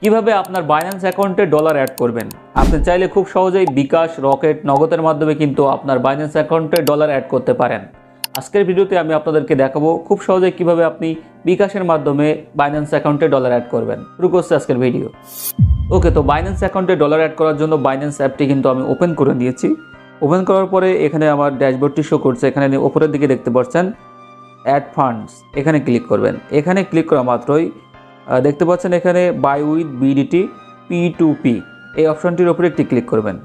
কিভাবে আপনার বাইন্যান্স অ্যাকাউন্টে ডলার অ্যাড করবেন। আপনি চাইলে খুব সহজেই বিকাশ, রকেট, নগদের মাধ্যমে কিন্তু আপনার বাইন্যান্স অ্যাকাউন্টে ডলার অ্যাড করতে পারেন। আজকের ভিডিওতে আমি আপনাদেরকে দেখাবো খুব সহজেই কিভাবে আপনি বিকাশের মাধ্যমে বাইন্যান্স অ্যাকাউন্টে ডলার অ্যাড করবেন। শুরু করছি আজকের ভিডিও। ওকে, তো বাইন্যান্স অ্যাকাউন্টে ডলার অ্যাড করার জন্য বাইন্যান্স অ্যাপটি কিন্তু আমি ওপেন করে নিয়েছি। ওপেন করার পরে এখানে আমার ড্যাশবোর্ডটি শো করছে। এখানে উপরের দিকে দেখতে পাচ্ছেন অ্যাড ফান্ডস, এখানে ক্লিক করবেন। এখানে ক্লিক করা মাত্রই দেখতে পাচ্ছেন এখানে বাই উইথ বিডিটি P2P এই অপশনটির উপরে একটি ক্লিক করবেন।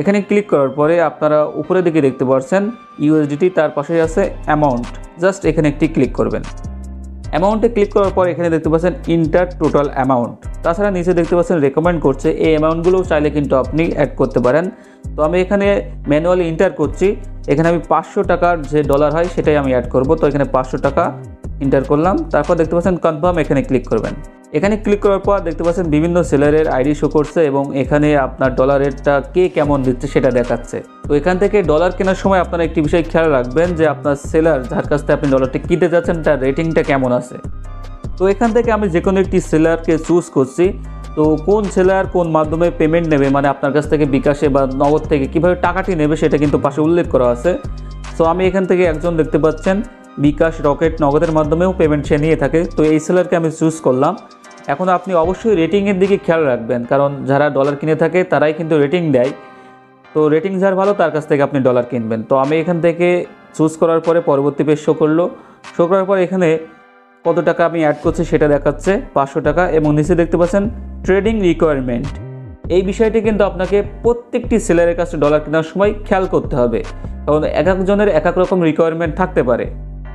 এখানে ক্লিক করার পরে আপনারা উপরের দিকে দেখতে পাচ্ছেন USDT, তার পাশে আছে অ্যামাউন্ট, জাস্ট এখানে একটি ক্লিক করবেন। অ্যামাউন্টে ক্লিক করার পর এখানে দেখতে পাচ্ছেন ইন্টার টোটাল অ্যামাউন্ট, তাছাড়া নিচে দেখতে পাচ্ছেন রেকমেন্ড করছে। এই অ্যামাউন্টগুলোও চাইলে কিন্তু আপনি অ্যাড করতে পারেন। তো আমি এখানে ম্যানুয়ালি ইন্টার করছি। এখানে আমি 500 টাকার যে ডলার হয় সেটাই আমি অ্যাড করব। তো এখানে 500 টাকা ইন্টার করলাম। তারপর দেখতে পাচ্ছেন কনফার্ম, এখানে ক্লিক করবেন। এখানে ক্লিক করার পর দেখতে পাচ্ছেন বিভিন্ন সেলারের আইডি শো করছে এবং এখানে আপনার ডলার রেটটা কে কেমন দিচ্ছে সেটা দেখাচ্ছে। তো এখান থেকে ডলার কেনার সময় আপনারা একটি বিষয় খেয়াল রাখবেন যে আপনার সেলার যার কাছ থেকে আপনি ডলারটি কিনতে যাচ্ছেন তার রেটিংটা কেমন আছে। তো এখান থেকে আমি যে কোনো একটি সেলারকে চুজ করছি। তো কোন সেলার কোন মাধ্যমে পেমেন্ট নেবে, মানে আপনার কাছ থেকে বিকাশে বা নগদ থেকে কীভাবে টাকাটি নেবে সেটা কিন্তু পাশে উল্লেখ করা আছে। সো আমি এখান থেকে একজন দেখতে পাচ্ছেন বিকাশ, রকেট, নগদের মাধ্যমেও পেমেন্ট সে নিয়ে থাকে। তো এই সেলারকে আমি চুজ করলাম। এখন আপনি অবশ্যই রেটিংয়ের দিকে খেয়াল রাখবেন, কারণ যারা ডলার কিনে থাকে তারাই কিন্তু রেটিং দেয়। তো রেটিং যার ভালো তার কাছ থেকে আপনি ডলার কিনবেন। তো আমি এখান থেকে চুজ করার পরে পরবর্তী পেজ শো করলো। শো করার পর এখানে কত টাকা আমি অ্যাড করছি সেটা দেখাচ্ছে 500 টাকা, এবং নিচে দেখতে পাচ্ছেন ট্রেডিং রিকোয়ারমেন্ট। এই বিষয়টি কিন্তু আপনাকে প্রত্যেকটি সেলারের কাছে ডলার কেনার সময় খেয়াল করতে হবে, কারণ এক একজনের এক এক রকম রিকোয়ারমেন্ট থাকতে পারে।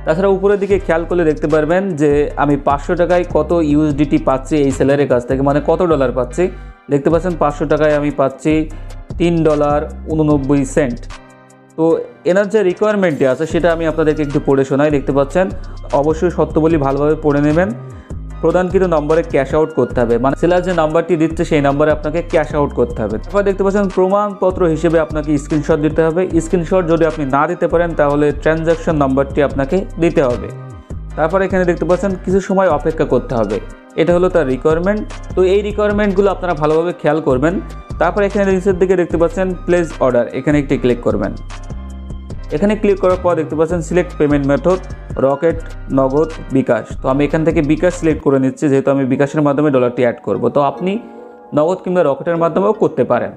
তাছাড়া উপরের দিকে খেয়াল করলে দেখতে পারবেন যে আমি 500 টাকায় কত USDT পাচ্ছি এই সেলারের কাছ থেকে, মানে কত ডলার পাচ্ছি। দেখতে পাচ্ছেন 500 টাকায় আমি পাচ্ছি $3.89। তো এনার যে রিকোয়ারমেন্টটি আছে সেটা আমি আপনাদেরকে একটু পড়ে শোনাই। দেখতে পাচ্ছেন অবশ্যই সত্যবলী ভালোভাবে পড়ে নেবেন। প্রদানকৃত নম্বরে ক্যাশ আউট করতে হবে, মানে সেলার যে নাম্বারটি দিচ্ছে সেই নাম্বারে আপনাকে ক্যাশ আউট করতে হবে। তারপর দেখতে পাচ্ছেন প্রমাণপত্র হিসেবে আপনাকে স্ক্রিনশট দিতে হবে। স্ক্রিনশট যদি আপনি না দিতে পারেন তাহলে ট্রানজ্যাকশন নাম্বারটি আপনাকে দিতে হবে। তারপর এখানে দেখতে পাচ্ছেন কিছু সময় অপেক্ষা করতে হবে। এটা হলো তার রিকোয়ারমেন্ট। তো এই রিকোয়ারমেন্টগুলো আপনারা ভালোভাবে খেয়াল করবেন। তারপর এখানে নিচের দিকে দেখতে পাচ্ছেন প্লেস অর্ডার, এখানে একটি ক্লিক করবেন। এখানে ক্লিক করার পর দেখতে পাচ্ছেন সিলেক্ট পেমেন্ট মেথড, রকেট, নগদ, বিকাশ। তো আমি এখান থেকে বিকাশ সিলেক্ট করে নিচ্ছি, যেহেতু আমি বিকাশের মাধ্যমে ডলারটি অ্যাড করব। তো আপনি নগদ কিংবা রকেটের মাধ্যমেও করতে পারেন।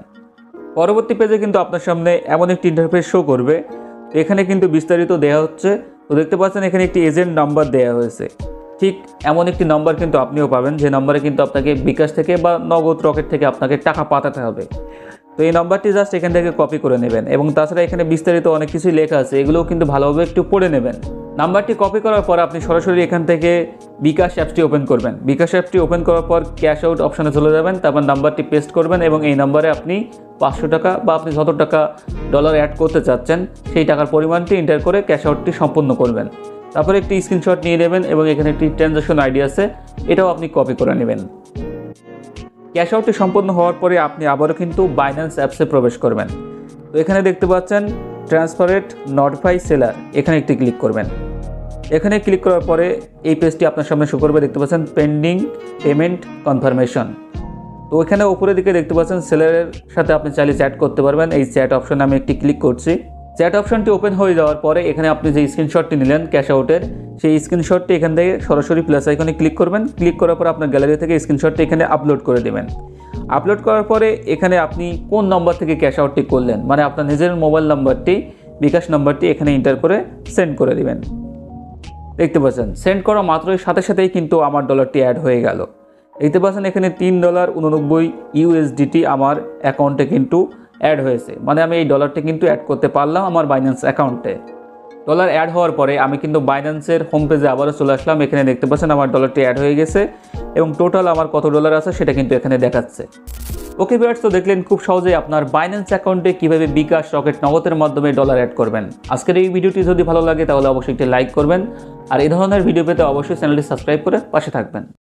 পরবর্তী পেজে কিন্তু আপনার সামনে এমন একটি ইন্টারফেস শো করবে। এখানে কিন্তু বিস্তারিত দেওয়া হচ্ছে। তো দেখতে পাচ্ছেন এখানে একটি এজেন্ট নাম্বার দেওয়া হয়েছে। ঠিক এমন একটি নাম্বার কিন্তু আপনিও পাবেন, যে নাম্বারে কিন্তু আপনাকে বিকাশ থেকে বা নগদ, রকেট থেকে আপনাকে টাকা পাঠাতে হবে। তো এই নাম্বারটি জাস্ট এখান থেকে কপি করে নেবেন, এবং তাছাড়া এখানে বিস্তারিত অনেক কিছুই লেখা আছে, এগুলোও কিন্তু ভালোভাবে একটু পড়ে নেবেন। নাম্বারটি কপি করার পর আপনি সরাসরি এখান থেকে বিকাশ অ্যাপটি ওপেন করবেন। বিকাশ অ্যাপটি ওপেন করার পর ক্যাশ আউট অপশানে চলে যাবেন। তারপর নাম্বারটি পেস্ট করবেন এবং এই নাম্বারে আপনি 500 টাকা বা আপনি যত টাকা ডলার অ্যাড করতে চাচ্ছেন সেই টাকার পরিমাণটি এন্টার করে ক্যাশ আউটটি সম্পূর্ণ করবেন। তারপরে একটি স্ক্রিনশট নিয়ে নেবেন এবং এখানে একটি ট্রানজ্যাকশন আইডি আছে, এটাও আপনি কপি করে নেবেন। ক্যাশ আউটটি সম্পন্ন হওয়ার পরে আপনি আবারও কিন্তু বাইন্যান্স অ্যাপসে প্রবেশ করবেন। তো এখানে দেখতে পাচ্ছেন ট্রান্সফারেট নোটিফাই সেলার, এখানে একটি ক্লিক করবেন। এখানে ক্লিক করার পরে এই পেজটি আপনার সামনে শো করবে। দেখতে পাচ্ছেন পেন্ডিং পেমেন্ট কনফার্মেশন। তো এখানে উপরের দিকে দেখতে পাচ্ছেন সেলারের সাথে আপনি চাইলে চ্যাট করতে পারবেন। এই চ্যাট অপশনে আমি একটি ক্লিক করছি। চ্যাট অপশনটি ওপেন হয়ে যাওয়ার পরে এখানে আপনি যে স্ক্রিনশটটি নিলেন ক্যাশ আউটের, সেই স্ক্রিনশটটি এখান থেকে সরাসরি প্লাস আইকনে ক্লিক করবেন। ক্লিক করার পর আপনার গ্যালারি থেকে স্ক্রিনশটটি এখানে আপলোড করে দেবেন। আপলোড করার পরে এখানে আপনি কোন নম্বর থেকে ক্যাশ আউটটি করলেন, মানে আপনার নিজের মোবাইল নাম্বারটি, বিকাশ নাম্বারটি এখানে এন্টার করে সেন্ড করে দিবেন। দেখতে পাচ্ছেন সেন্ড করা মাত্রই সাথে সাথেই কিন্তু আমার ডলারটি অ্যাড হয়ে গেল। দেখতে পাচ্ছেন এখানে $3.89 USDT আমার অ্যাকাউন্টে কিন্তু অ্যাড হয়েছে, মানে আমি এই ডলারটি কিন্তু অ্যাড করতে পারলাম আমার বাইন্যান্স অ্যাকাউন্টে। ডলার অ্যাড হওয়ার পরে আমি কিন্তু বাইন্যান্সের হোম পেজে আবারও চলে আসলাম। এখানে দেখতে পাচ্ছেন আমার ডলারটি অ্যাড হয়ে গেছে এবং টোটাল আমার কত ডলার আছে সেটা কিন্তু এখানে দেখাচ্ছে। ওকে ভিউয়ার্স, তো দেখলেন খুব সহজেই আপনার বাইন্যান্স অ্যাকাউন্টে কীভাবে বিকাশ, রকেট, নগদের মাধ্যমে ডলার অ্যাড করবেন। আজকের এই ভিডিওটি যদি ভালো লাগে তাহলে অবশ্যই একটি লাইক করবেন, আর এই ধরনের ভিডিও পেতে অবশ্যই চ্যানেলটি সাবস্ক্রাইব করে পাশে থাকবেন।